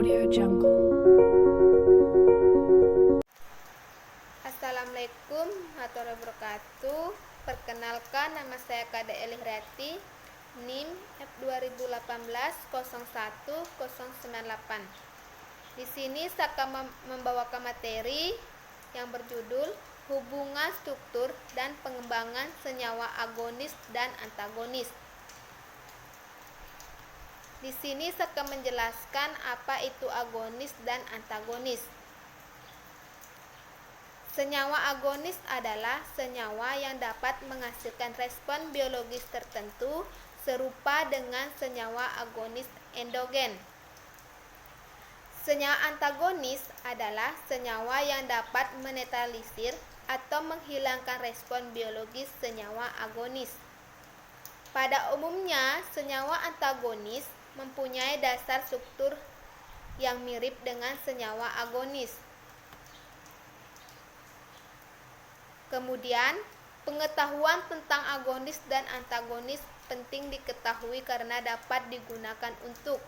Audio Jungle. Assalamualaikum warahmatullahi wabarakatuh. Perkenalkan, nama saya Kade Elihriati, NIM F2018-01-098. Di sini saya akan membawakan materi yang berjudul hubungan struktur dan pengembangan senyawa agonis dan antagonis. Di sini saya akan menjelaskan apa itu agonis dan antagonis. Senyawa agonis adalah senyawa yang dapat menghasilkan respon biologis tertentu serupa dengan senyawa agonis endogen. Senyawa antagonis adalah senyawa yang dapat menetralisir atau menghilangkan respon biologis senyawa agonis. Pada umumnya, senyawa antagonis mempunyai dasar struktur yang mirip dengan senyawa agonis. Kemudian, pengetahuan tentang agonis dan antagonis penting diketahui karena dapat digunakan untuk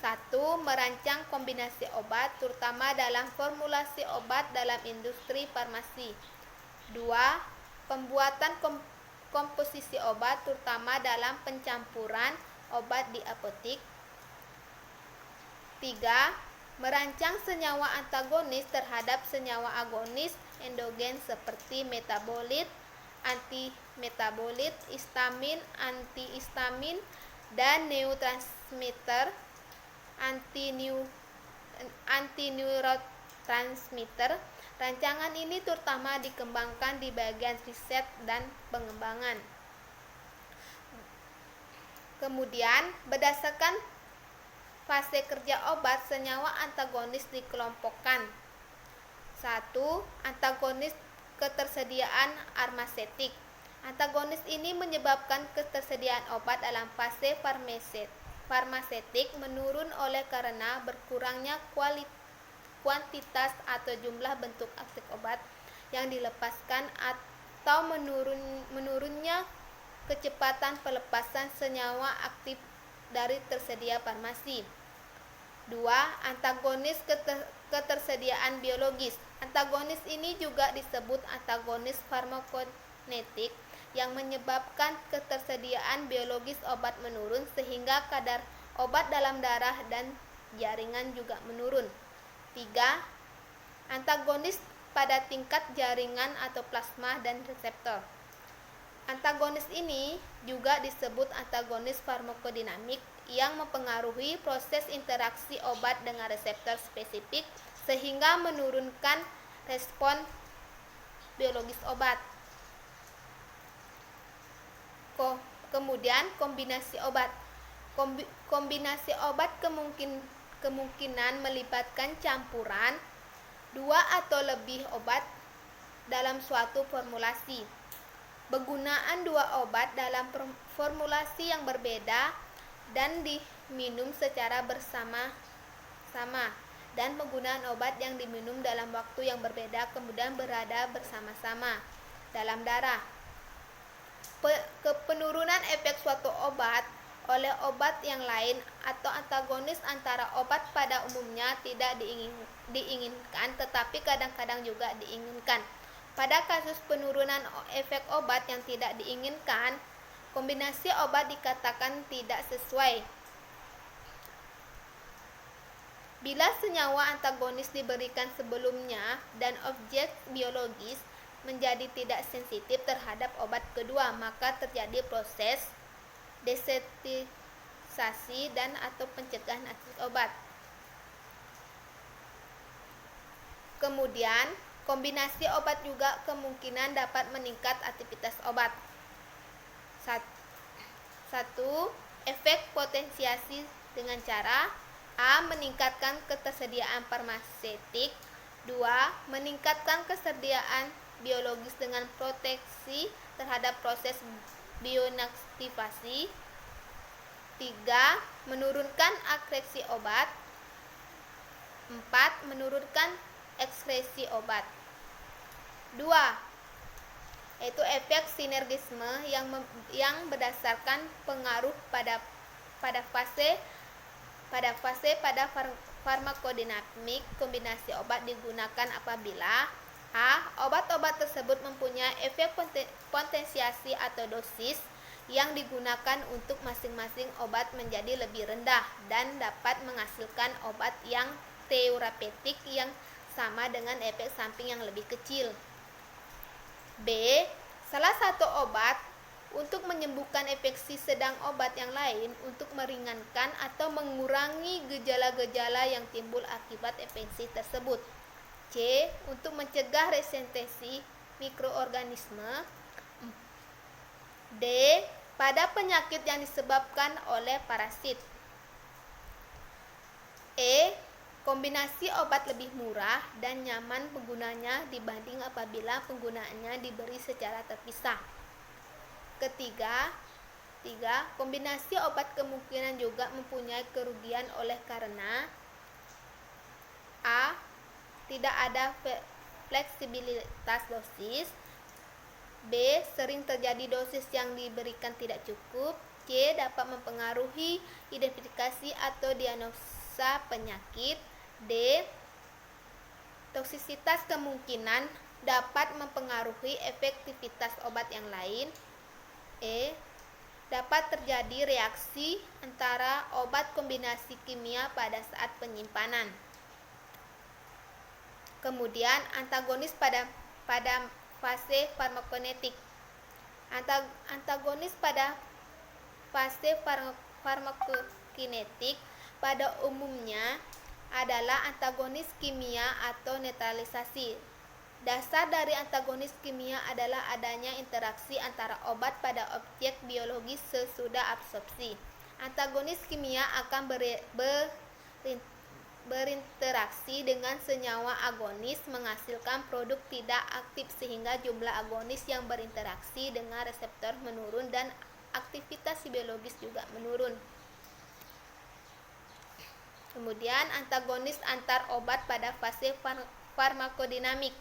1. Merancang kombinasi obat, terutama dalam formulasi obat dalam industri farmasi. 2. Pembuatan komposisi obat, terutama dalam pencampuran obat di apotik. 3. Merancang senyawa antagonis terhadap senyawa agonis endogen seperti metabolit, antimetabolit, histamin, antihistamin, dan neurotransmitter, antineurotransmitter. Rancangan ini terutama dikembangkan di bagian riset dan pengembangan. Kemudian, berdasarkan fase kerja obat, senyawa antagonis dikelompokkan. 1. Antagonis ketersediaan farmasetik. Antagonis ini menyebabkan ketersediaan obat dalam fase farmasetik menurun oleh karena berkurangnya kuantitas atau jumlah bentuk aktif obat yang dilepaskan atau menurunnya kecepatan pelepasan senyawa aktif dari tersedia farmasi. 2. Antagonis ketersediaan biologis. Antagonis ini juga disebut antagonis farmakokinetik yang menyebabkan ketersediaan biologis obat menurun sehingga kadar obat dalam darah dan jaringan juga menurun. 3. Antagonis pada tingkat jaringan atau plasma dan reseptor. Antagonis ini juga disebut antagonis farmakodinamik yang mempengaruhi proses interaksi obat dengan reseptor spesifik sehingga menurunkan respon biologis obat. Kemudian kombinasi obat. Kombinasi obat kemungkinan melibatkan campuran 2 atau lebih obat dalam suatu formulasi. Penggunaan 2 obat dalam formulasi yang berbeda dan diminum secara bersama-sama, dan penggunaan obat yang diminum dalam waktu yang berbeda kemudian berada bersama-sama dalam darah. Penurunan efek suatu obat oleh obat yang lain atau antagonis antara obat pada umumnya tidak diinginkan, tetapi kadang-kadang juga diinginkan. Pada kasus penurunan efek obat yang tidak diinginkan, kombinasi obat dikatakan tidak sesuai. Bila senyawa antagonis diberikan sebelumnya dan objek biologis menjadi tidak sensitif terhadap obat kedua, maka terjadi proses desensitisasi dan atau pencegahan aktif obat. Kemudian, kombinasi obat juga kemungkinan dapat meningkat aktivitas obat. 1. Efek potensiasi dengan cara A. Meningkatkan ketersediaan farmasetik. 2. Meningkatkan kesediaan biologis dengan proteksi terhadap proses bioinaktivasi. 3. Menurunkan akresi obat. 4. Menurunkan ekskresi obat. 2. Yaitu efek sinergisme yang berdasarkan pengaruh pada fase Pada farmakodinamik, kombinasi obat digunakan apabila A. Obat-obat tersebut mempunyai efek potensiasi atau dosis yang digunakan untuk masing-masing obat menjadi lebih rendah dan dapat menghasilkan obat yang terapeutik yang sama dengan efek samping yang lebih kecil. B. Salah satu obat untuk menyembuhkan infeksi sedang obat yang lain untuk meringankan atau mengurangi gejala-gejala yang timbul akibat infeksi tersebut. C. Untuk mencegah resistensi mikroorganisme. D. Pada penyakit yang disebabkan oleh parasit. E. Kombinasi obat lebih murah dan nyaman penggunanya dibanding apabila penggunaannya diberi secara terpisah. Ketiga, kombinasi obat kemungkinan juga mempunyai kerugian oleh karena A. Tidak ada fleksibilitas dosis. B. Sering terjadi dosis yang diberikan tidak cukup. C. Dapat mempengaruhi identifikasi atau diagnosa penyakit. D. Toksisitas kemungkinan dapat mempengaruhi efektivitas obat yang lain. E. Dapat terjadi reaksi antara obat kombinasi kimia pada saat penyimpanan. Kemudian antagonis pada fase farmakokinetik. Antagonis pada fase farmakokinetik pada umumnya adalah antagonis kimia atau netralisasi. Dasar dari antagonis kimia adalah adanya interaksi antara obat pada objek biologis sesudah absorpsi. Antagonis kimia akan berinteraksi dengan senyawa agonis menghasilkan produk tidak aktif sehingga jumlah agonis yang berinteraksi dengan reseptor menurun dan aktivitas biologis juga menurun. Kemudian antagonis antar obat pada fase farmakodinamik.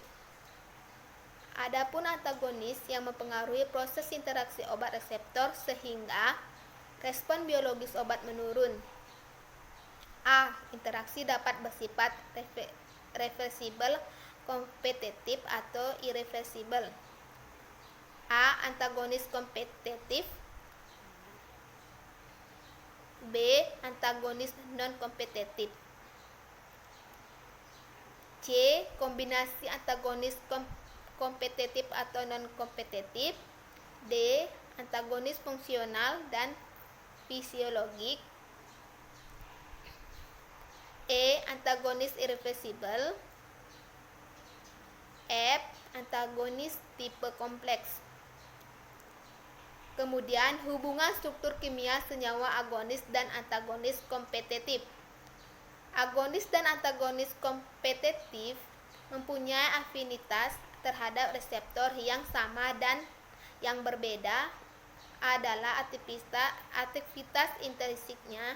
Adapun antagonis yang mempengaruhi proses interaksi obat reseptor sehingga respon biologis obat menurun. A. Interaksi dapat bersifat reversibel, kompetitif, atau irreversibel. A. Antagonis kompetitif. B. Antagonis non-kompetitif. C. Kombinasi antagonis kompetitif atau non-kompetitif. D. Antagonis fungsional dan fisiologik. E. Antagonis irreversibel. F. Antagonis tipe kompleks. Kemudian hubungan struktur kimia senyawa agonis dan antagonis kompetitif. Agonis dan antagonis kompetitif mempunyai afinitas terhadap reseptor yang sama dan yang berbeda adalah aktivitas intrinsiknya.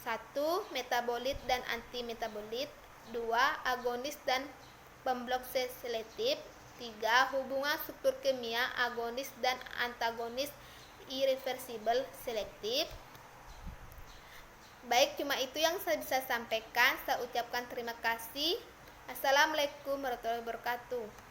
1. Metabolit dan antimetabolit. 2. Agonis dan pemblok selektif. 3. Hubungan struktur kimia agonis dan antagonis irreversibel selektif. Baik, cuma itu yang saya bisa sampaikan. Saya ucapkan terima kasih. Assalamualaikum warahmatullahi wabarakatuh.